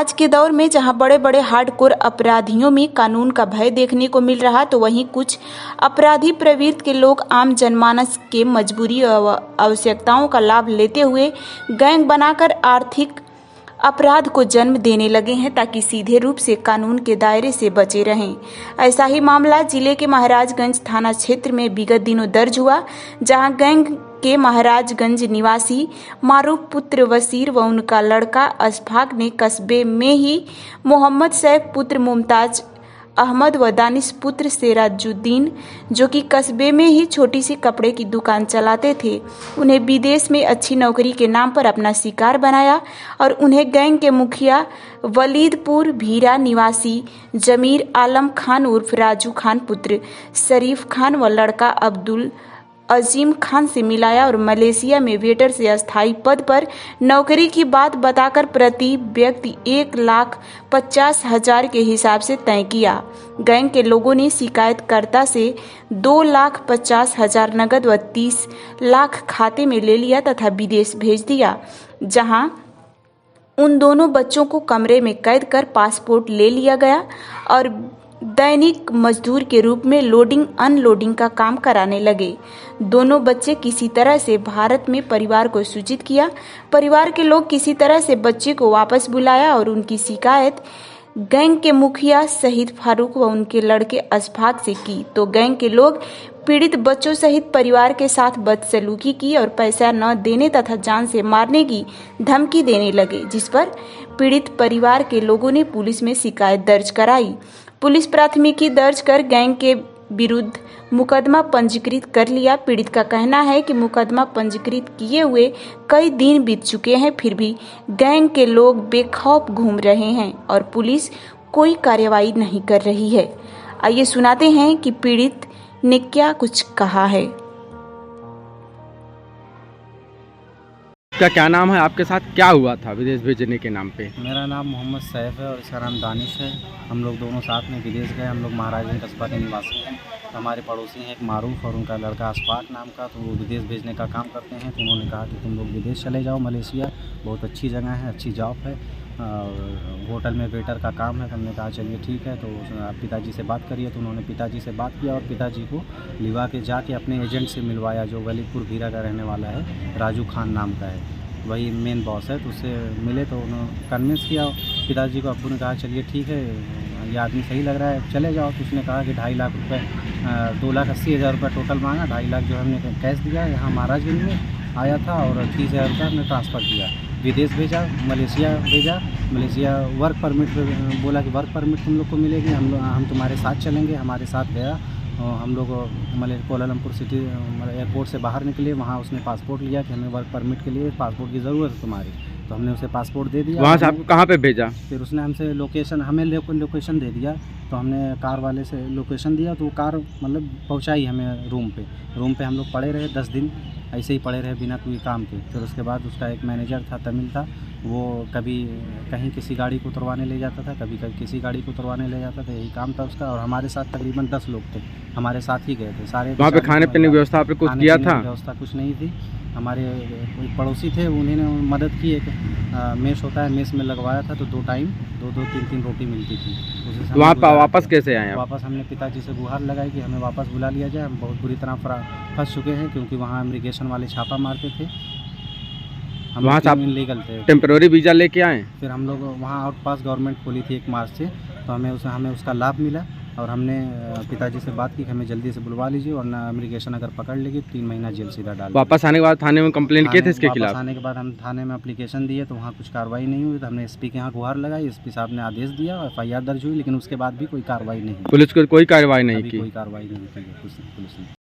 आज के दौर में जहां बड़े बड़े हार्डकोर अपराधियों में कानून का भय देखने को मिल रहा, तो वहीं कुछ अपराधी प्रवृत्ति के लोग आम जनमानस के मजबूरी और आवश्यकताओं का लाभ लेते हुए गैंग बनाकर आर्थिक अपराध को जन्म देने लगे हैं, ताकि सीधे रूप से कानून के दायरे से बचे रहें। ऐसा ही मामला जिले के महाराजगंज थाना क्षेत्र में विगत दिनों दर्ज हुआ, जहां गैंग के महाराजगंज निवासी मारूफ पुत्र वसीर व उनका लड़का अशफाक ने कस्बे में ही मोहम्मद सैफ पुत्र मुमताज अहमद व दानिश पुत्र सिराजुद्दीन, जो कि कस्बे में ही छोटी सी कपड़े की दुकान चलाते थे, उन्हें विदेश में अच्छी नौकरी के नाम पर अपना शिकार बनाया और उन्हें गैंग के मुखिया वलीदपुर भीरा निवासी जमीर आलम खान उर्फ राजू खान पुत्र शरीफ खान व लड़का अब्दुल अजीम खान से मिलाया और मलेशिया में वेटर से अस्थायी पद पर नौकरी की बात बताकर प्रति व्यक्ति 1,50,000 के हिसाब से तय किया। गैंग के लोगों ने शिकायतकर्ता से 2,50,000 नकद व 30 लाख खाते में ले लिया तथा विदेश भेज दिया, जहां उन दोनों बच्चों को कमरे में कैद कर पासपोर्ट ले लिया गया और दैनिक मजदूर के रूप में लोडिंग अनलोडिंग का काम कराने लगे। दोनों बच्चे किसी तरह से भारत में परिवार को सूचित किया। परिवार के लोग किसी तरह से बच्चे को वापस बुलाया और उनकी शिकायत गैंग के मुखिया शहीद फारूक व उनके लड़के अशफाक से की, तो गैंग के लोग पीड़ित बच्चों सहित परिवार के साथ बदसलूकी की और पैसा न देने तथा जान से मारने की धमकी देने लगे, जिस पर पीड़ित परिवार के लोगों ने पुलिस में शिकायत दर्ज कराई। पुलिस प्राथमिकी दर्ज कर गैंग के विरुद्ध मुकदमा पंजीकृत कर लिया। पीड़ित का कहना है कि मुकदमा पंजीकृत किए हुए कई दिन बीत चुके हैं, फिर भी गैंग के लोग बेखौफ घूम रहे हैं और पुलिस कोई कार्रवाई नहीं कर रही है। आइए सुनाते हैं कि पीड़ित ने क्या कुछ कहा है। क्या नाम है, आपके साथ क्या हुआ था विदेश भेजने के नाम पे? मेरा नाम मोहम्मद सैफ है और इसका नाम दानिश है। हम लोग दोनों साथ में विदेश गए। हम लोग महाराजगंज कस्बा के निवासी हैं। हमारे पड़ोसी हैं एक मारूफ और उनका लड़का अशफाक नाम का, तो वो विदेश भेजने का काम करते हैं। तो उन्होंने कहा कि तुम लोग विदेश चले जाओ, मलेशिया बहुत अच्छी जगह है, अच्छी जॉब है, होटल में वेटर का काम है। तो हमने कहा चलिए ठीक है, तो पिताजी से बात करिए। तो उन्होंने पिताजी से बात किया और पिताजी को लिवा के जाके अपने एजेंट से मिलवाया, जो वलीदपुर भीरा का रहने वाला है, राजू खान नाम का है, वही मेन बॉस है। तो उससे मिले तो उन्होंने कन्विंस किया पिताजी को। अब्बू ने कहा चलिए ठीक है, ये आदमी सही लग रहा है, चले जाओ। तो उसने कहा कि 2.5 लाख रुपये 2,80,000 रुपये टोटल मांगा। 2.5 लाख जो हमने कैश दिया, यहाँ महाराजगंज में आया था, और 30,000 रुपये हमने ट्रांसफ़र किया, विदेश भेजा, मलेशिया भेजा। मलेशिया वर्क परमिट पे बोला कि वर्क परमिट तुम लोग को मिलेगी, हम तुम्हारे साथ चलेंगे। हमारे साथ गया, हम लोग कोलालमपुर सिटी एयरपोर्ट से बाहर निकले। वहाँ उसने पासपोर्ट लिया कि हमें वर्क परमिट के लिए पासपोर्ट की ज़रूरत है तुम्हारी, तो हमने उसे पासपोर्ट दे दिया। वहाँ से आपको कहाँ पे भेजा? फिर उसने हमसे हमें लोकेशन दे दिया। तो हमने कार वाले से लोकेशन दिया, तो वो कार मतलब पहुँचाई हमें रूम पे हम लोग पड़े रहे 10 दिन, ऐसे ही पड़े रहे बिना कोई काम के। फिर उसके बाद उसका एक मैनेजर था, तमिल था, वो कभी कहीं किसी गाड़ी को उतरवाने ले जाता था, कभी किसी गाड़ी को उतरवाने ले जाता था, यही काम था उसका। और हमारे साथ तकरीबन 10 लोग थे, हमारे साथ ही गए थे सारे। वहाँ पे खाने पीने की व्यवस्था आपने कुछ किया था? व्यवस्था कुछ नहीं थी। हमारे एक पड़ोसी थे, उन्होंने मदद की। एक मेस होता है, मेस में लगवाया था, तो 2 टाइम 2-3 रोटी मिलती थी। वहाँ पर वापस कैसे आए? वापस हमने पिताजी से गुहार लगाई कि हमें वापस बुला लिया जाए। हम बहुत बुरी तरह फंस चुके हैं, क्योंकि वहाँ इमिग्रेशन वाले छापा मारते थे। हम वहाँ से आप इनलीगल थे। टेम्पररी वीज़ा लेके आए? फिर हम लोग वहाँ आउट पास गवर्नमेंट खोली थी 1 मार्च से, तो हमें उसका लाभ मिला। और हमने पिताजी से बात की कि हमें जल्दी से बुलवा लीजिए, वरना इमिग्रेशन अगर पकड़ लेगी 3 महीना जेल सीधा डाल। वापस आने के बाद थाने में कंप्लेंट किए थे इसके खिलाफ? आने के बाद हम थाने में एप्लीकेशन दिए, तो वहाँ कुछ कार्रवाई नहीं हुई। तो हमने एसपी के यहाँ गुहार लगाई, एसपी साहब ने आदेश दिया, FIR दर्ज हुई, लेकिन उसके बाद भी कोई कार्रवाई नहीं। पुलिस को कोई कार्रवाई नहीं की? कोई कार्रवाई नहीं की पुलिस ने।